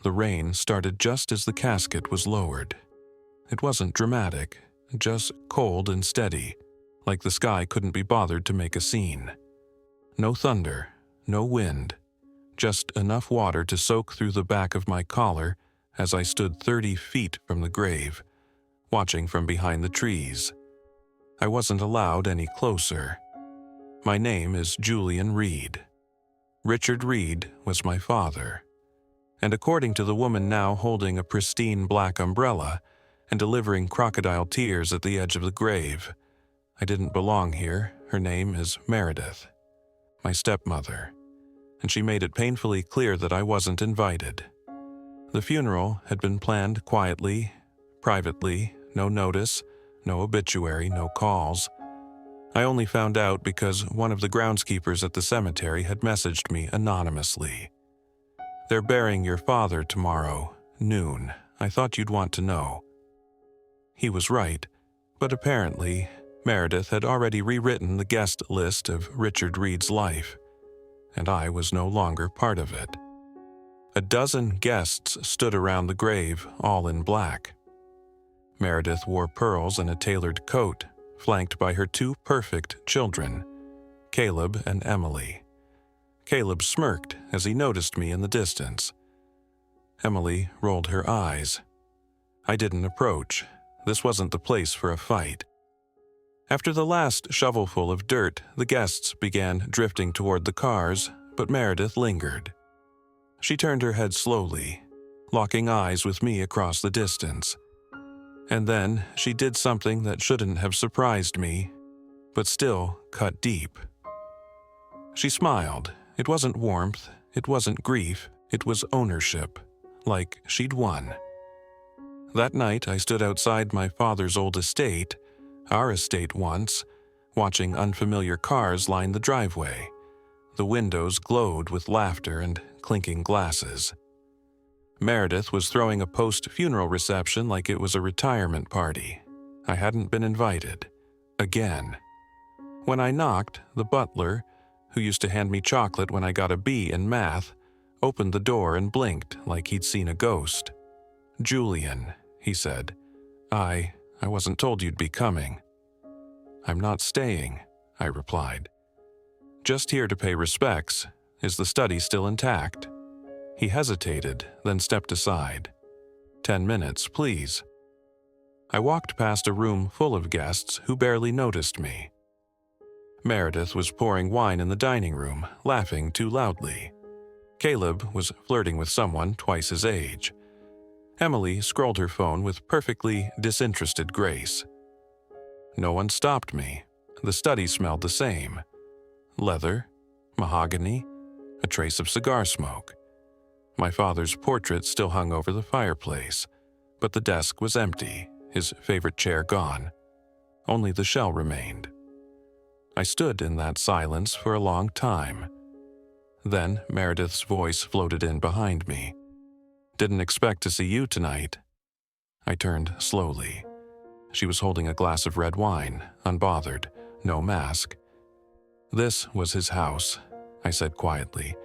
The rain started just as the casket was lowered. It wasn't dramatic, just cold and steady, like the sky couldn't be bothered to make a scene. No thunder, no wind, just enough water to soak through the back of my collar as I stood 30 feet from the grave, watching from behind the trees. I wasn't allowed any closer. My name is Julian Reed. Richard Reed was my father. And according to the woman now holding a pristine black umbrella and delivering crocodile tears at the edge of the grave, I didn't belong here. Her name is Meredith, my stepmother, and she made it painfully clear that I wasn't invited. The funeral had been planned quietly, privately, no notice, no obituary, no calls. I only found out because one of the groundskeepers at the cemetery had messaged me anonymously. "They're burying your father tomorrow, noon. I thought you'd want to know." He was right, but apparently Meredith had already rewritten the guest list of Richard Reed's life, and I was no longer part of it. A dozen guests stood around the grave, all in black. Meredith wore pearls and a tailored coat, flanked by her two perfect children, Caleb and Emily. Caleb smirked as he noticed me in the distance. Emily rolled her eyes. I didn't approach. This wasn't the place for a fight. After the last shovelful of dirt, the guests began drifting toward the cars, but Meredith lingered. She turned her head slowly, locking eyes with me across the distance. And then she did something that shouldn't have surprised me, but still cut deep. She smiled. It wasn't warmth, it wasn't grief, it was ownership, like she'd won. That night I stood outside my father's old estate, our estate once, watching unfamiliar cars line the driveway. The windows glowed with laughter and clinking glasses. Meredith was throwing a post-funeral reception like it was a retirement party. I hadn't been invited. Again. When I knocked, the butler, who used to hand me chocolate when I got a B in math, opened the door and blinked like he'd seen a ghost. "Julian," he said, I wasn't told you'd be coming." "I'm not staying," I replied. "Just here to pay respects. Is the study still intact?" He hesitated, then stepped aside. 10 minutes, please." I walked past a room full of guests who barely noticed me. Meredith was pouring wine in the dining room, laughing too loudly. Caleb was flirting with someone twice his age. Emily scrolled her phone with perfectly disinterested grace. No one stopped me. The study smelled the same. Leather, mahogany, a trace of cigar smoke. My father's portrait still hung over the fireplace, but the desk was empty, his favorite chair gone. Only the shell remained. I stood in that silence for a long time. Then Meredith's voice floated in behind me. "Didn't expect to see you tonight." I turned slowly. She was holding a glass of red wine, unbothered, no mask. "This was his house," I said quietly.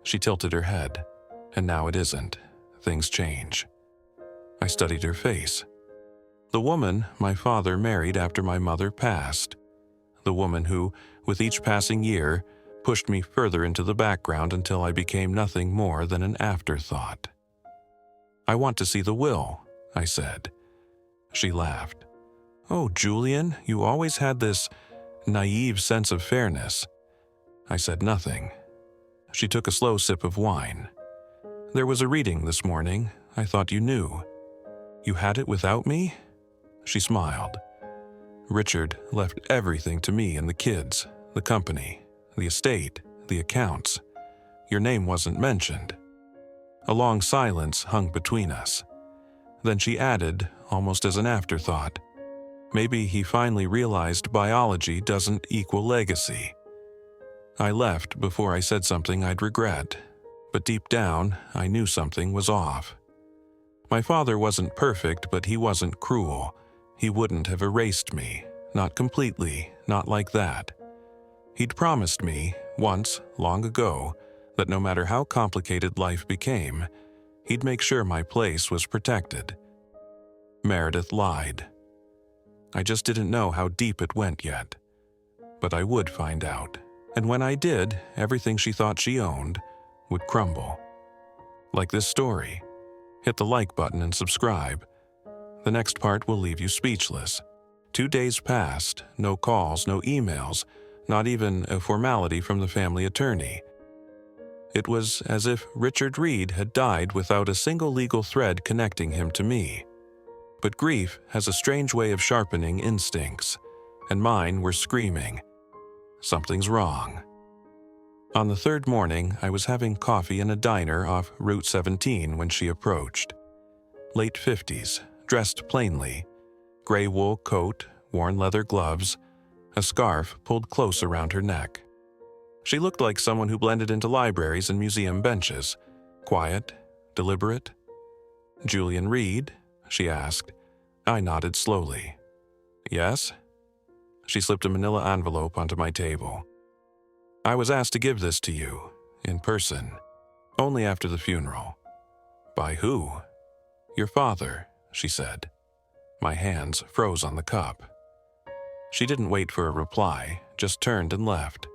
She tilted her head. "And now it isn't. Things change." I studied her face. The woman my father married after my mother passed. The woman who, with each passing year, pushed me further into the background until I became nothing more than an afterthought. "I want to see the will," I said. She laughed. "Oh, Julian, you always had this naive sense of fairness." I said nothing. She took a slow sip of wine. "There was a reading this morning. I thought you knew." "You had it without me?" She smiled. "Richard left everything to me and the kids, the company, the estate, the accounts. Your name wasn't mentioned." A long silence hung between us. Then she added, almost as an afterthought, "Maybe he finally realized biology doesn't equal legacy." I left before I said something I'd regret, but deep down, I knew something was off. My father wasn't perfect, but he wasn't cruel. He wouldn't have erased me, not completely, not like that. He'd promised me, once, long ago, that no matter how complicated life became, He'd make sure my place was protected. Meredith lied. I just didn't know how deep it went yet. But I would find out. And when I did, everything she thought she owned would crumble. Like this story. Hit the like button and subscribe. The next part will leave you speechless. 2 days passed, no calls, no emails, not even a formality from the family attorney. It was as if Richard Reed had died without a single legal thread connecting him to me. But grief has a strange way of sharpening instincts, and mine were screaming, "Something's wrong." On the third morning, I was having coffee in a diner off Route 17 when she approached. Late 50s, dressed plainly, gray wool coat, worn leather gloves, a scarf pulled close around her neck. She looked like someone who blended into libraries and museum benches, quiet, deliberate. "Julian Reed?" she asked. I nodded slowly. "Yes?" She slipped a manila envelope onto my table. "I was asked to give this to you, in person, only after the funeral." "By who?" "Your father," she said. My hands froze on the cup. She didn't wait for a reply, just turned and left,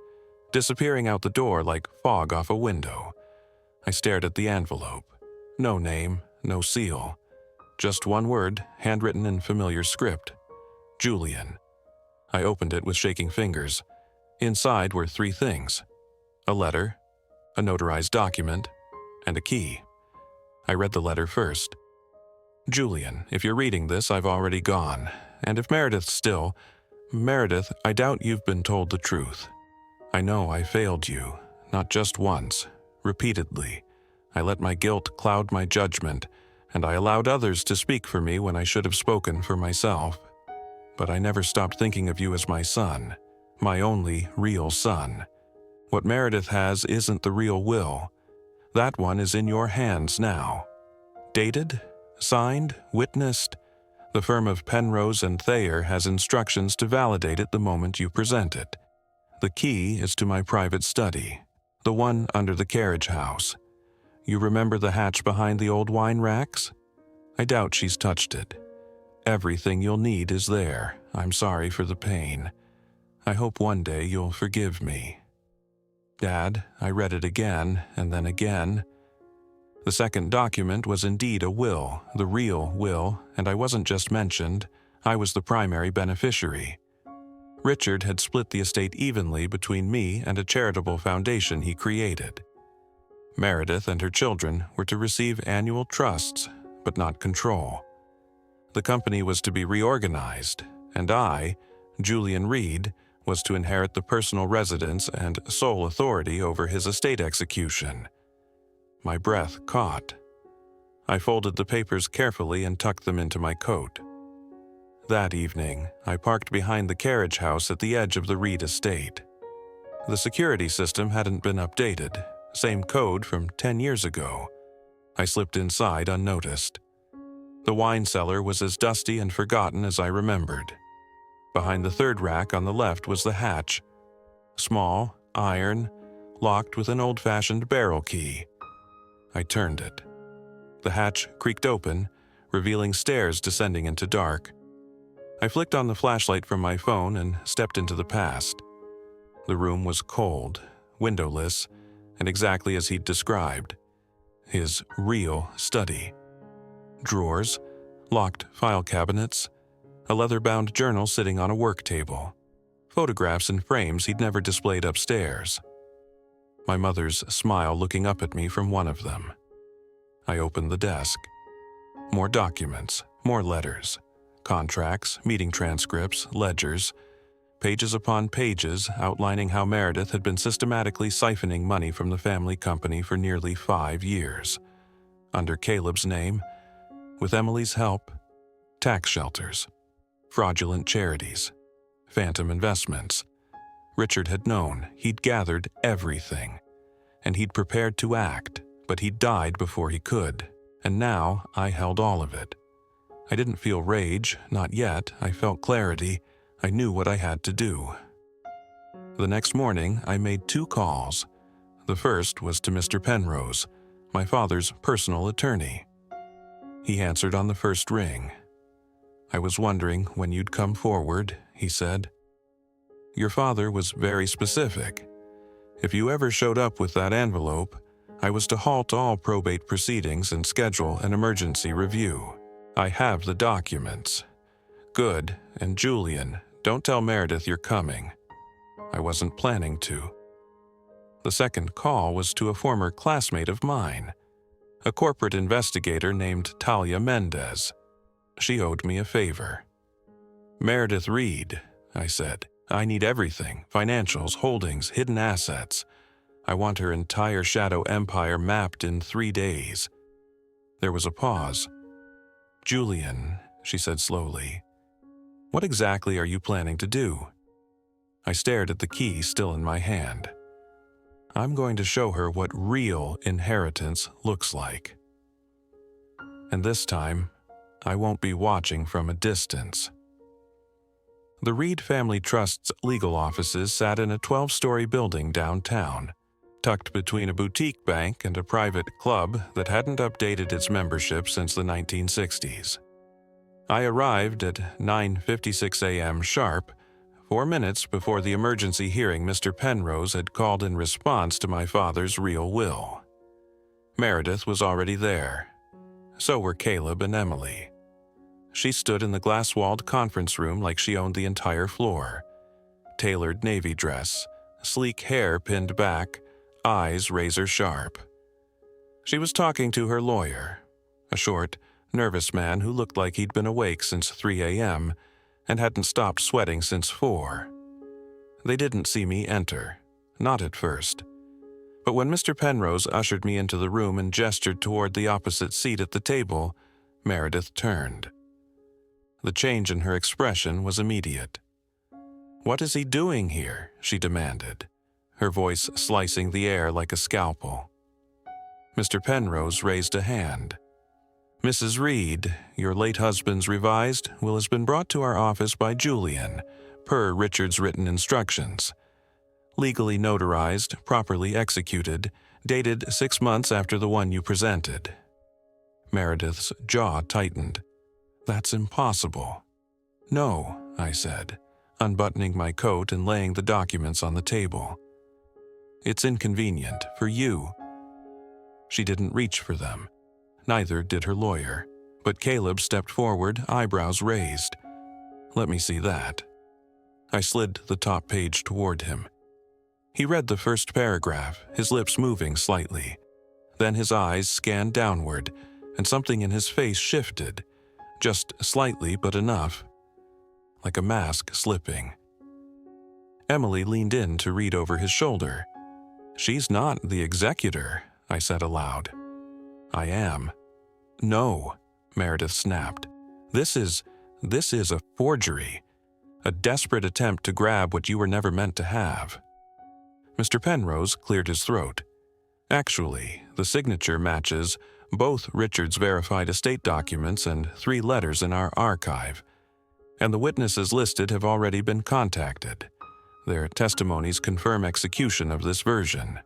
disappearing out the door like fog off a window. I stared at the envelope. No name, no seal. Just one word, handwritten in familiar script. Julian. I opened it with shaking fingers. Inside were 3 things: a letter, a notarized document, and a key. I read the letter first. "Julian, if you're reading this, I've already gone. And if Meredith's still... Meredith, I doubt you've been told the truth. I know I failed you, not just once, repeatedly. I let my guilt cloud my judgment, and I allowed others to speak for me when I should have spoken for myself. But I never stopped thinking of you as my son, my only real son. What Meredith has isn't the real will. That one is in your hands now. Dated, signed, witnessed. The firm of Penrose and Thayer has instructions to validate it the moment you present it. The key is to my private study, the one under the carriage house. You remember the hatch behind the old wine racks? I doubt she's touched it. Everything you'll need is there. I'm sorry for the pain. I hope one day you'll forgive me." Dad, I read it again, and then again. The second document was indeed a will, the real will, and I wasn't just mentioned. I was the primary beneficiary. Richard had split the estate evenly between me and a charitable foundation he created. Meredith and her children were to receive annual trusts, but not control. The company was to be reorganized, and I, Julian Reed, was to inherit the personal residence and sole authority over his estate execution. My breath caught. I folded the papers carefully and tucked them into my coat. That evening, I parked behind the carriage house at the edge of the Reed estate. The security system hadn't been updated, same code from 10 years ago. I slipped inside unnoticed. The wine cellar was as dusty and forgotten as I remembered. Behind the third rack on the left was the hatch. Small, iron, locked with an old-fashioned barrel key. I turned it. The hatch creaked open, revealing stairs descending into dark. I flicked on the flashlight from my phone and stepped into the past. The room was cold, windowless, and exactly as he'd described. His real study. Drawers, locked file cabinets, a leather-bound journal sitting on a work table, photographs in frames he'd never displayed upstairs. My mother's smile looking up at me from one of them. I opened the desk. More documents, more letters, contracts, meeting transcripts, ledgers, pages upon pages outlining how Meredith had been systematically siphoning money from the family company for nearly 5 years. Under Caleb's name, with Emily's help, tax shelters, fraudulent charities, phantom investments. Richard had known, he'd gathered everything, and he'd prepared to act, but he'd died before he could, and now I held all of it. I didn't feel rage, not yet. I felt clarity. I knew what I had to do. The next morning, I made 2 calls. The first was to Mr. Penrose, my father's personal attorney. He answered on the first ring. "I was wondering when you'd come forward," he said. "Your father was very specific. If you ever showed up with that envelope, I was to halt all probate proceedings and schedule an emergency review. I have the documents." "Good, and Julian, don't tell Meredith you're coming." I wasn't planning to. The second call was to a former classmate of mine, a corporate investigator named Talia Mendez. She owed me a favor. "Meredith Reed," I said. "I need everything, financials, holdings, hidden assets. I want her entire shadow empire mapped in 3 days." There was a pause. "Julian," she said slowly, "what exactly are you planning to do?" I stared at the key still in my hand. "I'm going to show her what real inheritance looks like. And this time, I won't be watching from a distance." The Reed Family Trust's legal offices sat in a 12-story building downtown, tucked between a boutique bank and a private club that hadn't updated its membership since the 1960s. I arrived at 9:56 a.m. sharp, 4 minutes before the emergency hearing Mr. Penrose had called in response to my father's real will. Meredith was already there. So were Caleb and Emily. She stood in the glass-walled conference room like she owned the entire floor. Tailored navy dress, sleek hair pinned back, eyes razor-sharp. She was talking to her lawyer, a short, nervous man who looked like he'd been awake since 3 a.m. and hadn't stopped sweating since 4. They didn't see me enter, not at first. But when Mr. Penrose ushered me into the room and gestured toward the opposite seat at the table, Meredith turned. The change in her expression was immediate. "What is he doing here?" she demanded, her voice slicing the air like a scalpel. Mr. Penrose raised a hand. "Mrs. Reed, your late husband's revised will has been brought to our office by Julian, per Richard's written instructions. Legally notarized, properly executed, dated 6 months after the one you presented." Meredith's jaw tightened. "That's impossible." "No," I said, unbuttoning my coat and laying the documents on the table. "It's inconvenient for you." She didn't reach for them. Neither did her lawyer, but Caleb stepped forward, eyebrows raised. "Let me see that." I slid the top page toward him. He read the first paragraph, his lips moving slightly. Then his eyes scanned downward, and something in his face shifted, just slightly but enough, like a mask slipping. Emily leaned in to read over his shoulder. "She's not the executor," I said aloud. "I am." "No," Meredith snapped. This is a forgery, a desperate attempt to grab what you were never meant to have." Mr. Penrose cleared his throat. "Actually, the signature matches both Richard's verified estate documents and 3 letters in our archive, and the witnesses listed have already been contacted. Their testimonies confirm execution of this version."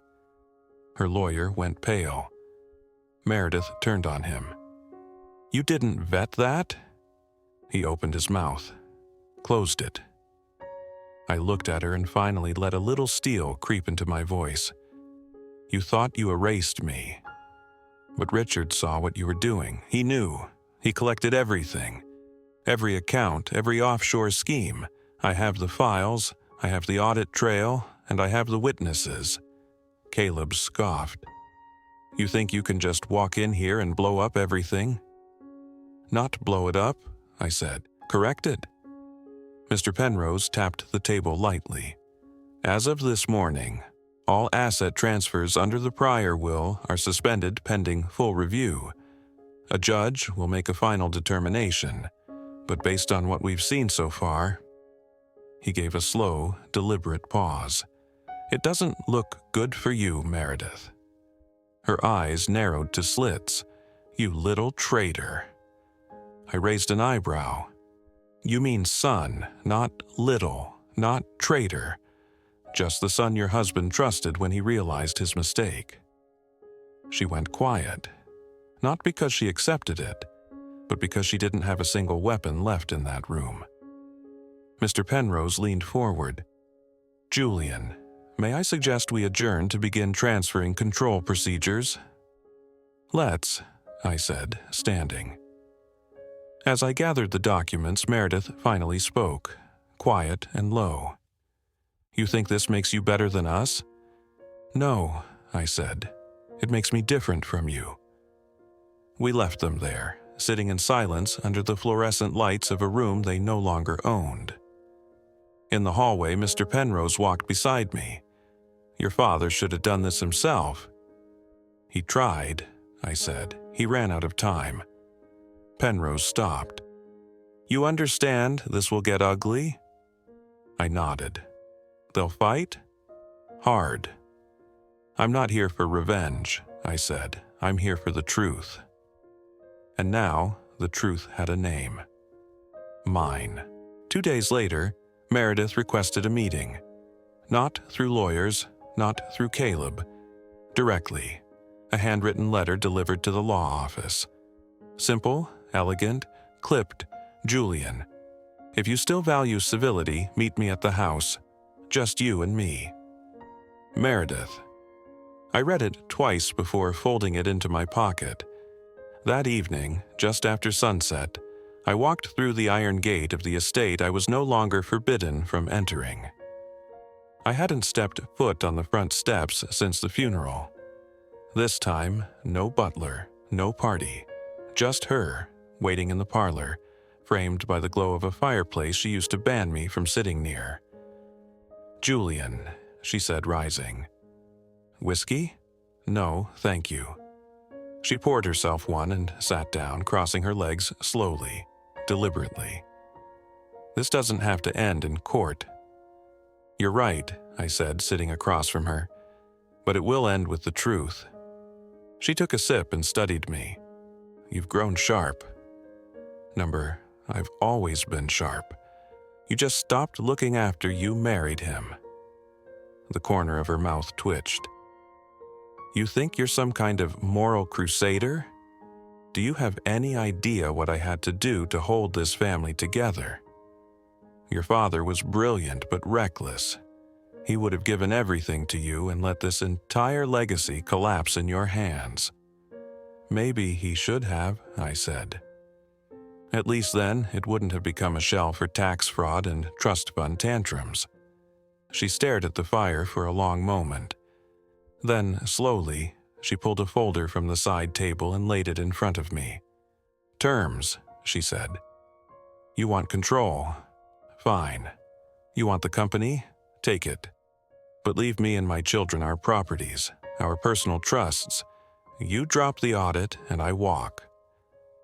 Her lawyer went pale. Meredith turned on him. "You didn't vet that?" He opened his mouth, closed it. I looked at her and finally let a little steel creep into my voice. "You thought you erased me. But Richard saw what you were doing. He knew. He collected everything. Every account, every offshore scheme. I have the files, I have the audit trail, and I have the witnesses." Caleb scoffed. "You think you can just walk in here and blow up everything?" "Not blow it up," I said. "Correct it." Mr. Penrose tapped the table lightly. "As of this morning, all asset transfers under the prior will are suspended pending full review. A judge will make a final determination, but based on what we've seen so far..." He gave a slow, deliberate pause. "It doesn't look good for you, Meredith." Her eyes narrowed to slits. "You little traitor." I raised an eyebrow. "You mean son, not little, not traitor. Just the son your husband trusted when he realized his mistake." She went quiet, not because she accepted it, but because she didn't have a single weapon left in that room. Mr. Penrose leaned forward. "Julian, may I suggest we adjourn to begin transferring control procedures?" "Let's," I said, standing. As I gathered the documents, Meredith finally spoke, quiet and low. "You think this makes you better than us?" "No," I said. "It makes me different from you." We left them there, sitting in silence under the fluorescent lights of a room they no longer owned. In the hallway, Mr. Penrose walked beside me. "Your father should have done this himself." "He tried," I said. "He ran out of time." Penrose stopped. "You understand this will get ugly?" I nodded. "They'll fight?" "Hard." "I'm not here for revenge," I said. "I'm here for the truth." And now, the truth had a name. Mine. 2 days later, Meredith requested a meeting. Not through lawyers, not through Caleb. Directly. A handwritten letter delivered to the law office. Simple, elegant, clipped, "Julian. If you still value civility, meet me at the house. Just you and me. Meredith." I read it twice before folding it into my pocket. That evening, just after sunset, I walked through the iron gate of the estate I was no longer forbidden from entering. I hadn't stepped foot on the front steps since the funeral. This time, no butler, no party, just her, waiting in the parlor, framed by the glow of a fireplace she used to ban me from sitting near. "Julian," she said, rising. "Whiskey? No, thank you." She poured herself one and sat down, crossing her legs slowly, deliberately. "This doesn't have to end in court." "You're right," I said, sitting across from her. "But it will end with the truth." She took a sip and studied me. "You've grown sharp." I've always been sharp. You just stopped looking after you married him." The corner of her mouth twitched. "You think you're some kind of moral crusader? Do you have any idea what I had to do to hold this family together? Your father was brilliant but reckless. He would have given everything to you and let this entire legacy collapse in your hands." "Maybe he should have," I said. "At least then it wouldn't have become a shell for tax fraud and trust fund tantrums." She stared at the fire for a long moment. Then, slowly, she pulled a folder from the side table and laid it in front of me. "Terms," she said. "You want control? Fine. You want the company? Take it. But leave me and my children our properties, our personal trusts. You drop the audit and I walk."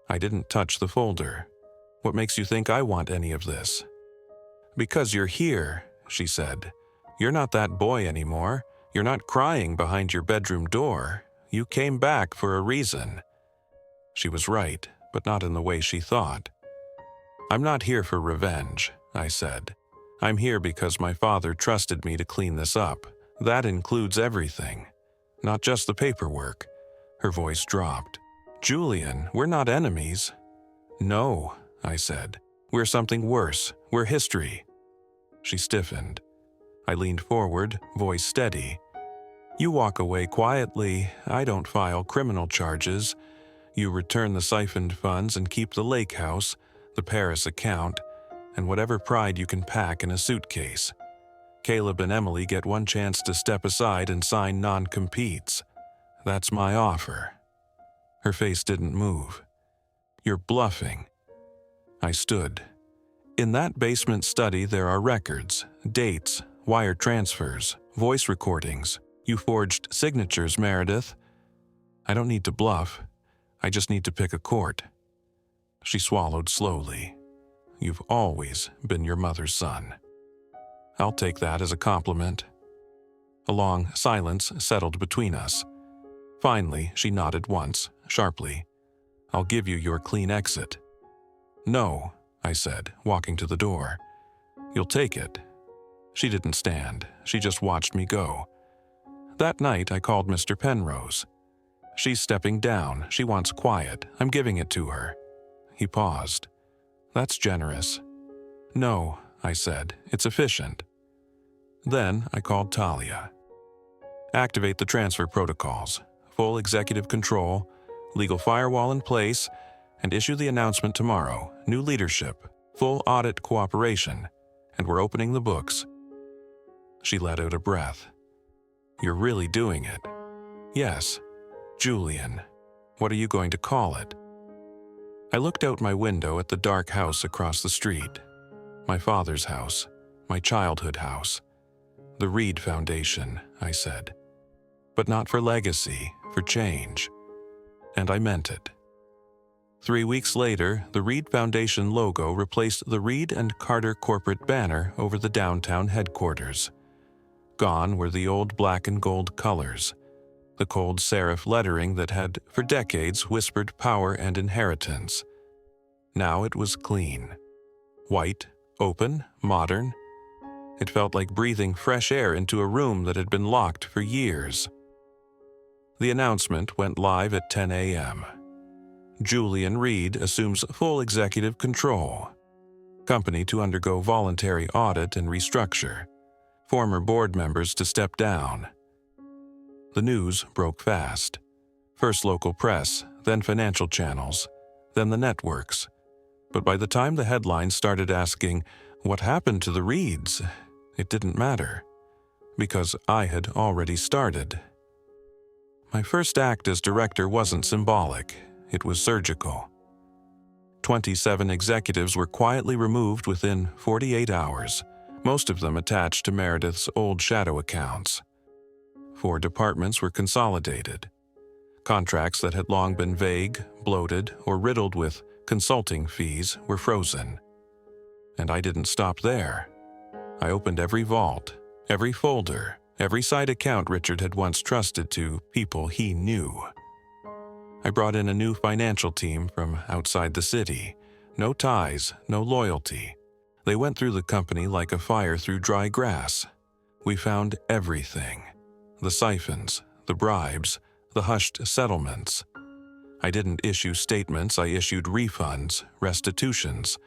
I didn't touch the folder. "What makes you think I want any of this?" "Because you're here," she said. "You're not that boy anymore. You're not crying behind your bedroom door. You came back for a reason." She was right, but not in the way she thought. "I'm not here for revenge," I said. "I'm here because my father trusted me to clean this up. That includes everything. Not just the paperwork." Her voice dropped. "Julian, we're not enemies." "No," I said. "We're something worse. We're history." She stiffened. I leaned forward, voice steady. "You walk away quietly. I don't file criminal charges. You return the siphoned funds and keep the lake house, the Paris account, and whatever pride you can pack in a suitcase. Caleb and Emily get one chance to step aside and sign non-competes. That's my offer." Her face didn't move. "You're bluffing." I stood. "In that basement study there are records, dates, wire transfers, voice recordings. You forged signatures, Meredith. I don't need to bluff. I just need to pick a court." She swallowed slowly. "You've always been your mother's son." "I'll take that as a compliment." A long silence settled between us. Finally, she nodded once, sharply. "I'll give you your clean exit." "No," I said, walking to the door. "You'll take it." She didn't stand. She just watched me go. That night, I called Mr. Penrose. She's stepping down. She wants quiet. I'm giving it to her." He paused. "That's generous." "No," I said. "It's efficient." Then I called Talia. "Activate the transfer protocols. Full executive control, legal firewall in place, and issue the announcement tomorrow. New leadership, full audit cooperation, and we're opening the books." She let out a breath. "You're really doing it." "Yes. Julian. What are you going to call it?" I looked out my window at the dark house across the street. My father's house, my childhood house. "The Reed Foundation," I said. "But not for legacy, for change." And I meant it. 3 weeks later, the Reed Foundation logo replaced the Reed and Carter corporate banner over the downtown headquarters. Gone were the old black and gold colors, the cold serif lettering that had, for decades, whispered power and inheritance. Now it was clean. White, open, modern. It felt like breathing fresh air into a room that had been locked for years. The announcement went live at 10 a.m. Julian Reed assumes full executive control. Company to undergo voluntary audit and restructure. Former board members to step down. The news broke fast. First local press, then financial channels, then the networks. But by the time the headlines started asking, "What happened to the Reeds?" it didn't matter, because I had already started. My first act as director wasn't symbolic, it was surgical. 27 executives were quietly removed within 48 hours, most of them attached to Meredith's old shadow accounts. 4 departments were consolidated. Contracts that had long been vague, bloated, or riddled with consulting fees were frozen. And I didn't stop there. I opened every vault, every folder, every side account Richard had once trusted to people he knew. I brought in a new financial team from outside the city. No ties, no loyalty. They went through the company like a fire through dry grass. We found everything. The siphons, the bribes, the hushed settlements. I didn't issue statements, I issued refunds, restitutions,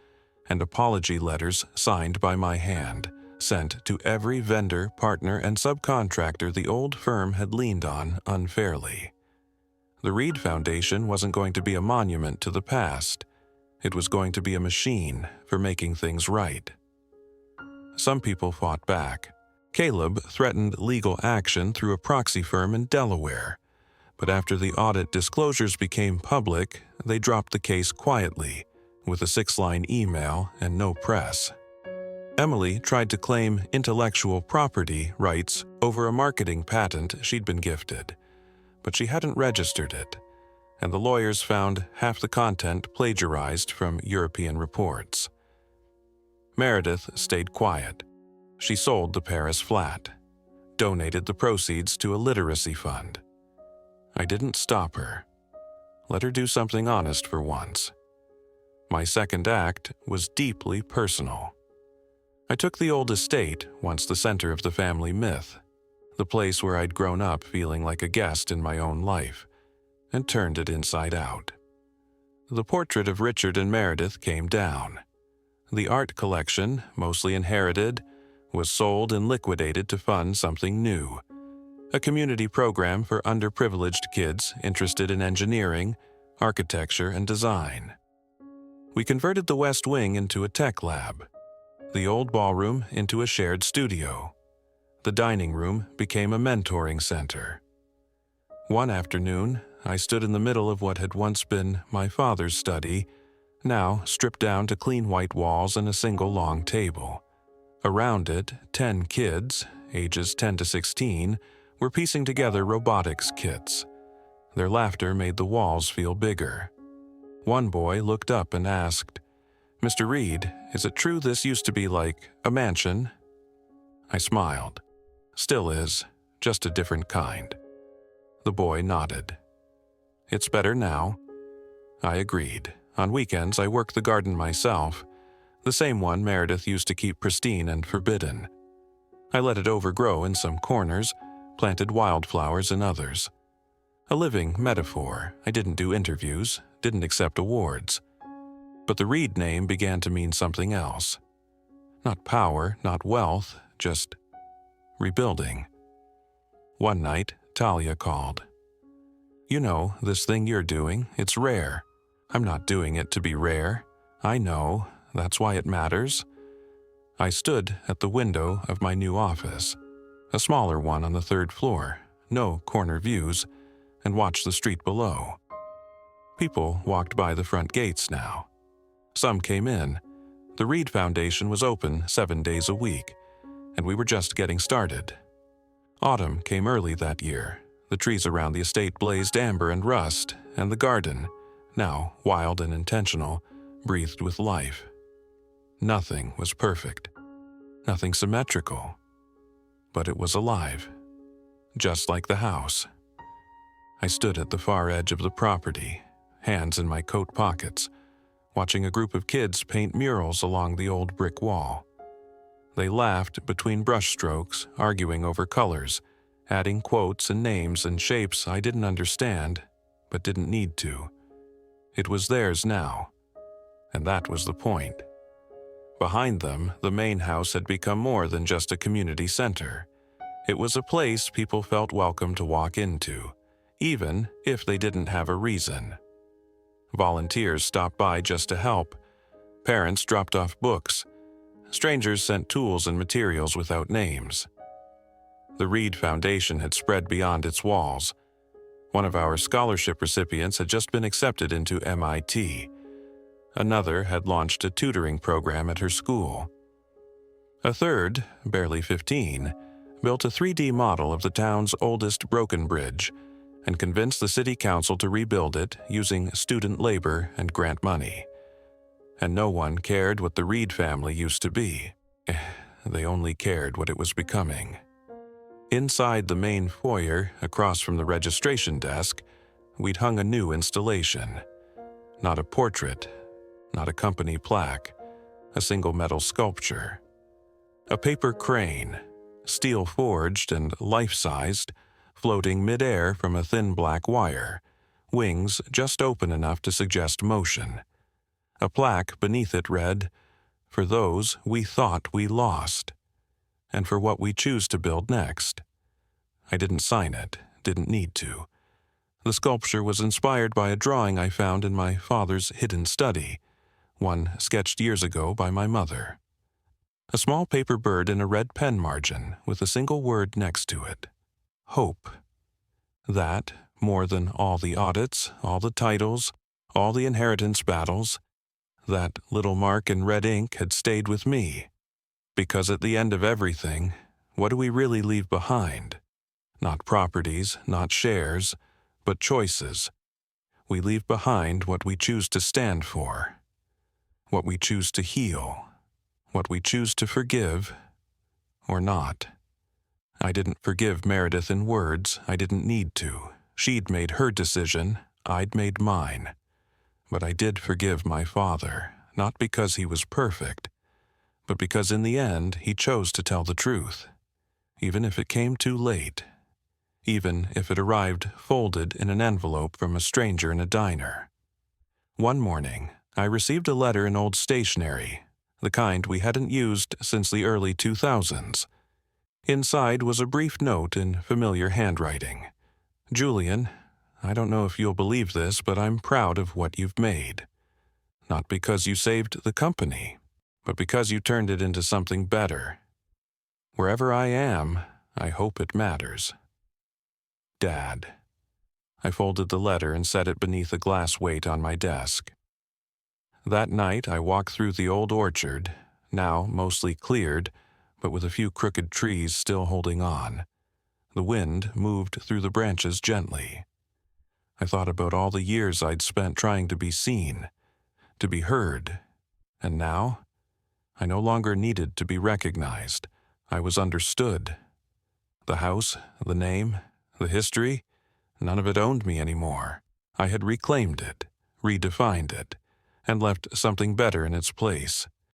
and apology letters signed by my hand, sent to every vendor, partner, and subcontractor the old firm had leaned on unfairly. The Reed Foundation wasn't going to be a monument to the past. It was going to be a machine for making things right. Some people fought back. Caleb threatened legal action through a proxy firm in Delaware. But after the audit disclosures became public, they dropped the case quietly, with a 6-line email and no press. Emily tried to claim intellectual property rights over a marketing patent she'd been gifted, but she hadn't registered it, and the lawyers found half the content plagiarized from European reports. Meredith stayed quiet. She sold the Paris flat, donated the proceeds to a literacy fund. I didn't stop her. Let her do something honest for once. My second act was deeply personal. I took the old estate, once the center of the family myth, the place where I'd grown up feeling like a guest in my own life, and turned it inside out. The portrait of Richard and Meredith came down. The art collection, mostly inherited, was sold and liquidated to fund something new, a community program for underprivileged kids interested in engineering, architecture, and design. We converted the West Wing into a tech lab, the old ballroom into a shared studio. The dining room became a mentoring center. One afternoon, I stood in the middle of what had once been my father's study, now stripped down to clean white walls and a single long table. Around it, 10 kids, ages 10 to 16, were piecing together robotics kits. Their laughter made the walls feel bigger. One boy looked up and asked, "Mr. Reed, is it true this used to be like a mansion?" I smiled. "Still is, just a different kind." The boy nodded. "It's better now." I agreed. On weekends, I worked the garden myself, the same one Meredith used to keep pristine and forbidden. I let it overgrow in some corners, planted wildflowers in others. A living metaphor. I didn't do interviews, didn't accept awards. But the Reed name began to mean something else. Not power, not wealth, just rebuilding. One night, Talia called. "You know, this thing you're doing, it's rare. I'm not doing it to be rare. I know, that's why it matters." I stood at the window of my new office, a smaller one on the 3rd floor, no corner views, and watched the street below. People walked by the front gates now. Some came in. The Reed Foundation was open 7 days a week, and we were just getting started. Autumn came early that year. The trees around the estate blazed amber and rust, and the garden, now wild and intentional, breathed with life. Nothing was perfect, nothing symmetrical, but it was alive, just like the house. I stood at the far edge of the property, hands in my coat pockets, watching a group of kids paint murals along the old brick wall. They laughed between brushstrokes, arguing over colors, adding quotes and names and shapes I didn't understand, but didn't need to. It was theirs now, and that was the point. Behind them, the main house had become more than just a community center. It was a place people felt welcome to walk into, even if they didn't have a reason. Volunteers stopped by just to help. Parents dropped off books. Strangers sent tools and materials without names. The Reed Foundation had spread beyond its walls. One of our scholarship recipients had just been accepted into MIT. Another had launched a tutoring program at her school. A third, barely 15, built a 3D model of the town's oldest broken bridge and convinced the city council to rebuild it using student labor and grant money. And no one cared what the Reed family used to be. They only cared what it was becoming. Inside the main foyer, across from the registration desk, we'd hung a new installation. Not a portrait, not a company plaque, a single metal sculpture. A paper crane, steel forged and life-sized, floating mid-air from a thin black wire, wings just open enough to suggest motion. A plaque beneath it read, "For those we thought we lost, and for what we choose to build next." I didn't sign it, didn't need to. The sculpture was inspired by a drawing I found in my father's hidden study, one sketched years ago by my mother. A small paper bird in a red pen margin with a single word next to it. Hope. That, more than all the audits, all the titles, all the inheritance battles, that little mark in red ink had stayed with me. Because at the end of everything, what do we really leave behind? Not properties, not shares, but choices. We leave behind what we choose to stand for, what we choose to heal, what we choose to forgive, or not. I didn't forgive Meredith in words. I didn't need to. She'd made her decision. I'd made mine. But I did forgive my father, not because he was perfect, but because in the end he chose to tell the truth, even if it came too late, even if it arrived folded in an envelope from a stranger in a diner. One morning, I received a letter in old stationery, the kind we hadn't used since the early 2000s. Inside was a brief note in familiar handwriting. "Julian, I don't know if you'll believe this, but I'm proud of what you've made. Not because you saved the company, but because you turned it into something better. Wherever I am, I hope it matters. Dad." I folded the letter and set it beneath a glass weight on my desk. That night I walked through the old orchard, now mostly cleared, but with a few crooked trees still holding on. The wind moved through the branches gently. I thought about all the years I'd spent trying to be seen, to be heard, and now I no longer needed to be recognized. I was understood. The house, the name, the history, none of it owned me anymore. I had reclaimed it, redefined it, and left something better in its place.